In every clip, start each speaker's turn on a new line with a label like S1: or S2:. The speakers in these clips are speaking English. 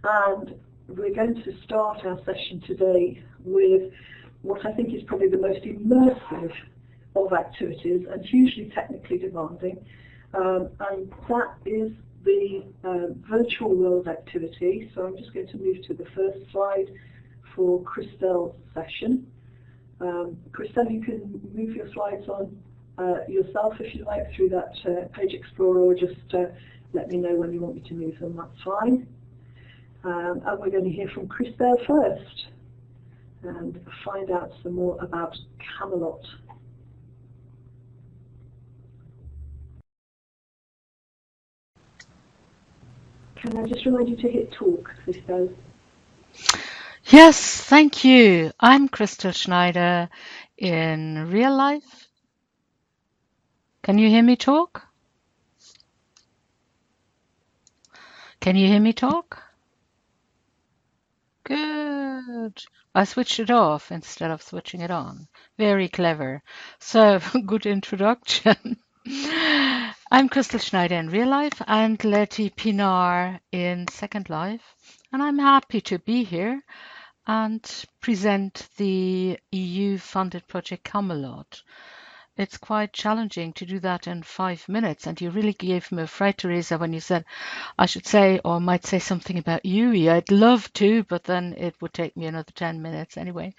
S1: And we're going to start our session today with what I think is probably the most immersive of activities and hugely technically demanding, and that is the virtual world activity. So I'm just going to move to the first slide for Christel's session. Christel, you can move your slides on yourself if you like through that page explorer, or just let me know when you want me to move them, that's fine. And we're going to hear from Christel first and find out some more about Camelot. Can I just remind you to hit talk, Christel?
S2: Yes, thank you. I'm Christel Schneider in real life. Can you hear me talk? Can you hear me talk? Good. I switched it off instead of switching it on. Very clever. So, good introduction. I'm Christel Schneider in real life and Letty Pinar in Second Life, and I'm happy to be here and present the EU-funded project Camelot. It's quite challenging to do that in 5 minutes, and you really gave me a fright, Teresa, when you said I should say or might say something about UE. I'd love to, but then it would take me another 10 minutes anyway.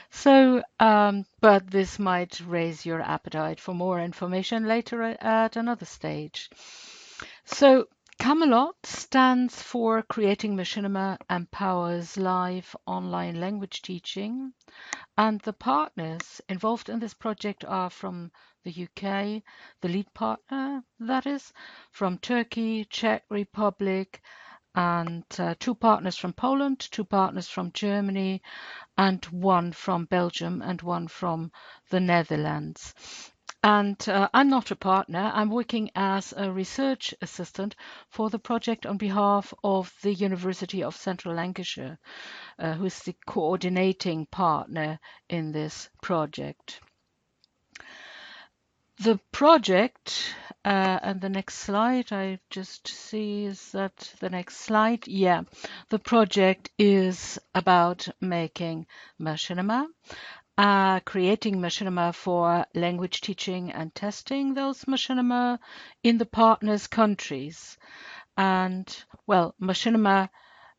S2: So, but this might raise your appetite for more information later at another stage. So, Camelot stands for Creating Machinima Empowers Live Online Language Teaching, and the partners involved in this project are from the UK, the lead partner, that is, from Turkey, Czech Republic, and 2 partners from Poland, 2 partners from Germany, and 1 from Belgium and 1 from the Netherlands. And I'm not a partner. I'm working as a research assistant for the project on behalf of the University of Central Lancashire, who is the coordinating partner in this project. The project, and the next slide, I just see, is that the next slide? Yeah, the project is about making machinima. Creating machinima for language teaching and testing those machinima in the partners' countries. And, well, machinima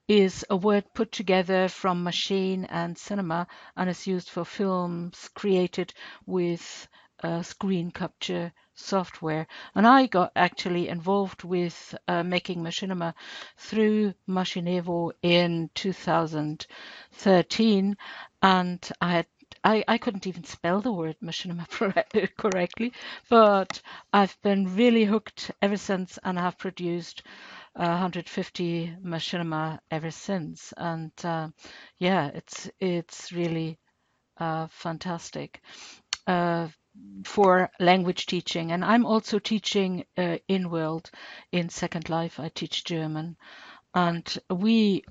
S2: is a word put together from machine and cinema and is used for films created with screen capture software. And I got actually involved with making machinima through Machinevo in 2013, and I couldn't even spell the word machinima correctly, but I've been really hooked ever since and have produced 150 machinima ever since. And yeah, it's really fantastic for language teaching. And I'm also teaching in World in Second Life. I teach German. And I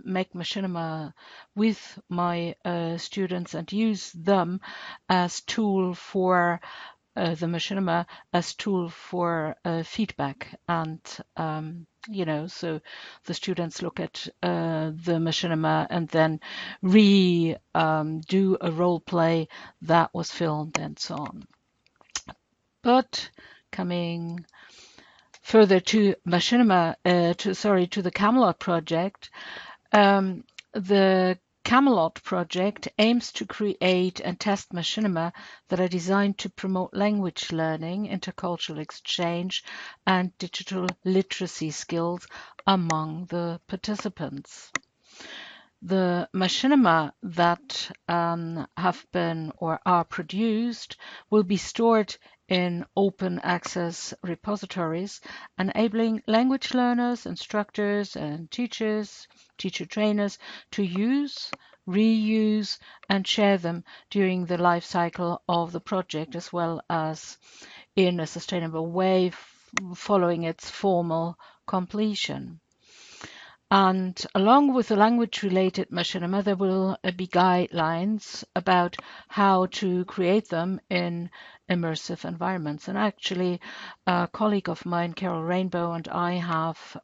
S2: make machinima with my students and use them as tool for the machinima as tool for feedback. And so the students look at the machinima and then do a role play that was filmed and so on. But coming further to machinima, to the Camelot project, the Camelot project aims to create and test machinima that are designed to promote language learning, intercultural exchange, and digital literacy skills among the participants. The machinima that have been or are produced will be stored in open access repositories, enabling language learners, instructors, and teachers, teacher trainers to use, reuse, and share them during the life cycle of the project, as well as in a sustainable way following its formal completion. And along with the language-related machinima, there will be guidelines about how to create them in immersive environments. And actually, a colleague of mine, Carol Rainbow, and I have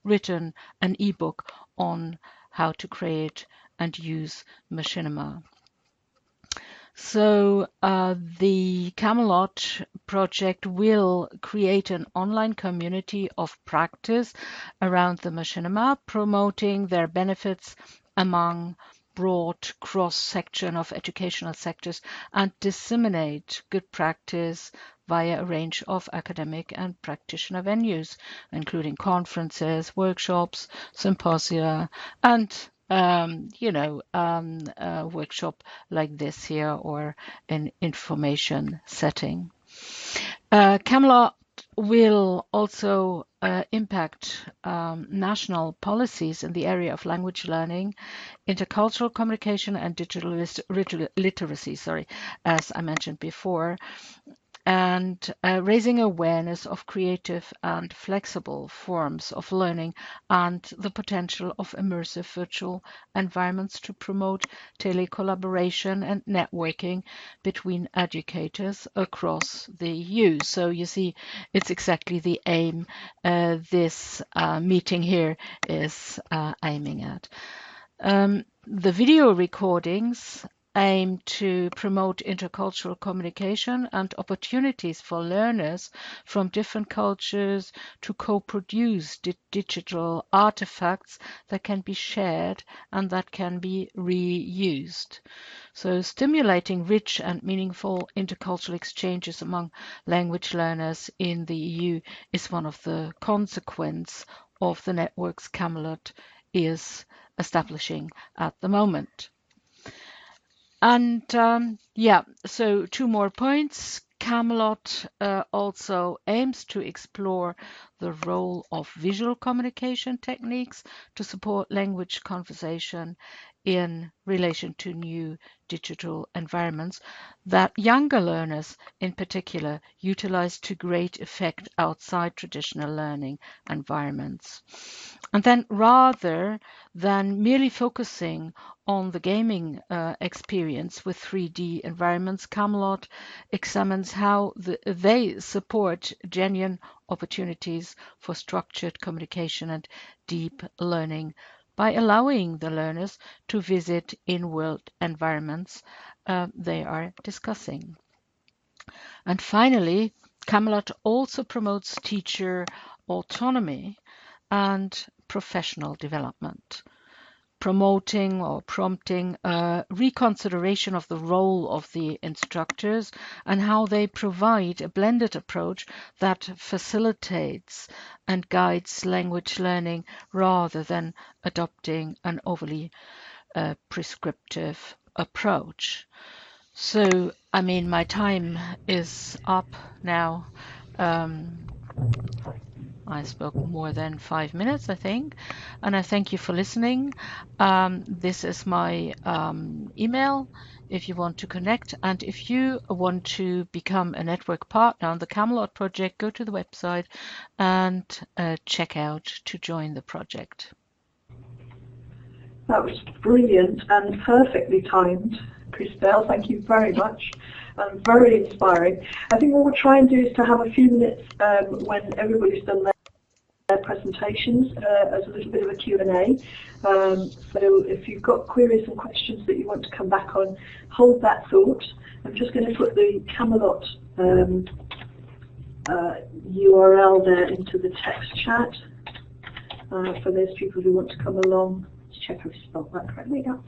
S2: written an ebook on how to create and use machinima. So the Camelot project will create an online community of practice around the machinima, promoting their benefits among broad cross-section of educational sectors and disseminate good practice via a range of academic and practitioner venues, including conferences, workshops, symposia, and a workshop like this here or an information setting. Camelot will also impact national policies in the area of language learning, intercultural communication, and digital literacy, as I mentioned before, and raising awareness of creative and flexible forms of learning and the potential of immersive virtual environments to promote telecollaboration and networking between educators across the EU. So you see, it's exactly the aim this meeting here is aiming at. The video recordings aim to promote intercultural communication and opportunities for learners from different cultures to co-produce digital artifacts that can be shared and that can be reused. So stimulating rich and meaningful intercultural exchanges among language learners in the EU is one of the consequences of the networks Camelot is establishing at the moment. And so 2 more points. Camelot also aims to explore the role of visual communication techniques to support language conversation in relation to new digital environments that younger learners in particular utilize to great effect outside traditional learning environments. And then rather than merely focusing on the gaming experience with 3D environments, Camelot examines how they support genuine opportunities for structured communication and deep learning by allowing the learners to visit in-world environments they are discussing. And finally, Camelot also promotes teacher autonomy and professional development, promoting or prompting a reconsideration of the role of the instructors and how they provide a blended approach that facilitates and guides language learning rather than adopting an overly prescriptive approach. So, I mean, my time is up now. I spoke more than 5 minutes, I think, and I thank you for listening. This is my email if you want to connect, and if you want to become a network partner on the Camelot project, go to the website and check out to join the project.
S1: That was brilliant and perfectly timed, Christel. Thank you very much. Very inspiring. I think what we'll try and do is to have a few minutes when everybody's done their presentations as a little bit of a Q&A. So if you've got queries and questions that you want to come back on, hold that thought. I'm just going to put the Camelot URL there into the text chat for those people who want to come along. Let's check I've spelled that correctly. Yeah.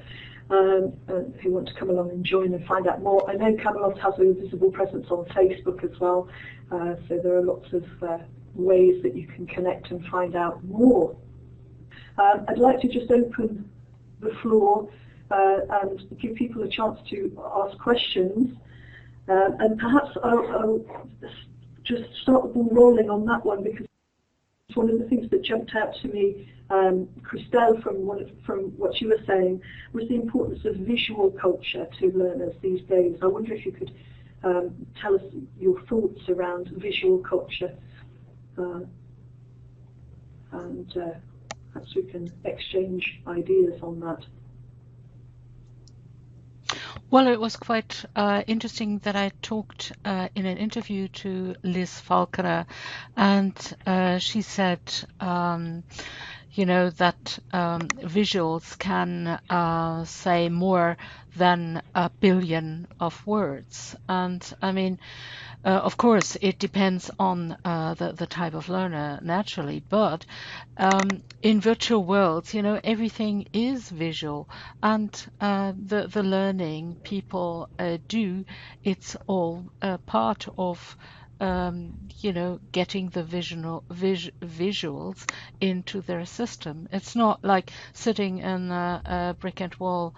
S1: Who want to come along and join and find out more. I know Camelot has a visible presence on Facebook as well, so there are lots of ways that you can connect and find out more. I'd like to just open the floor and give people a chance to ask questions, and perhaps I'll just start the ball rolling on that one, because one of the things that jumped out to me, Christel, from what you were saying, was the importance of visual culture to learners these days. I wonder if you could tell us your thoughts around visual culture and perhaps we can exchange ideas on that.
S2: Well, it was quite interesting that I talked in an interview to Liz Falconer, and she said, you know, that visuals can say more than 1 billion of words. And I mean, of course, it depends on the type of learner, naturally, but in virtual worlds, you know, everything is visual, and the learning people do, it's all part of you know, getting the visuals into their system. It's not like sitting in a brick and wall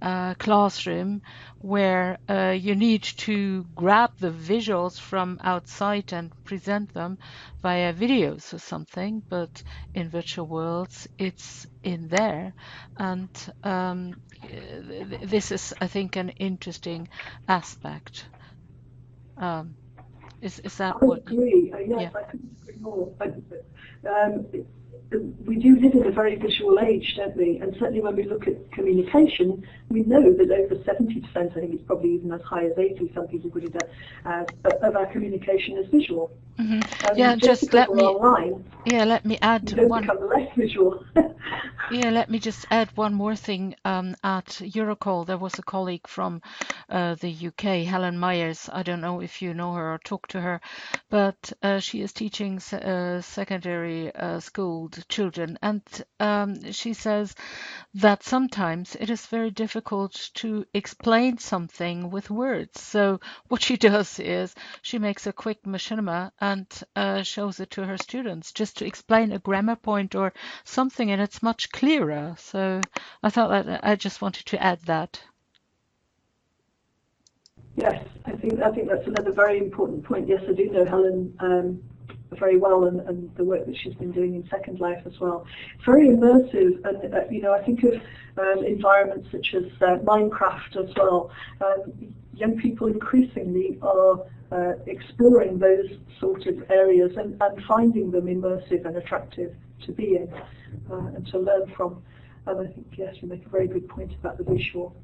S2: classroom where you need to grab the visuals from outside and present them via videos or something, but in virtual worlds it's in there. And this is, I think, an interesting aspect. Is that what
S1: I agree. Yes,
S2: yeah.
S1: I couldn't agree more. We do live in a very visual age, don't we? And certainly when we look at communication, we know that over 70%, I think it's probably even as high as 80%, some people put it at, of our communication is visual.
S2: Mm-hmm. Yeah,
S1: just let me online,
S2: let me add one.
S1: Become less visual.
S2: Yeah, let me just add one more thing. At Eurocall, there was a colleague from the UK, Helen Myers. I don't know if you know her or talk to her, but she is teaching secondary school children, and she says that sometimes it is very difficult to explain something with words. So what she does is she makes a quick machinima and shows it to her students just to explain a grammar point or something, and it's much clearer. So I thought that I just wanted to add that.
S1: Yes, I think that's another very important point. Yes, I do know Helen very well, and the work that she's been doing in Second Life as well. It's very immersive, and you know, I think of environments such as Minecraft as well. Young people increasingly are exploring those sort of areas and finding them immersive and attractive to be in and to learn from. And I think, yes, you make a very good point about the visual.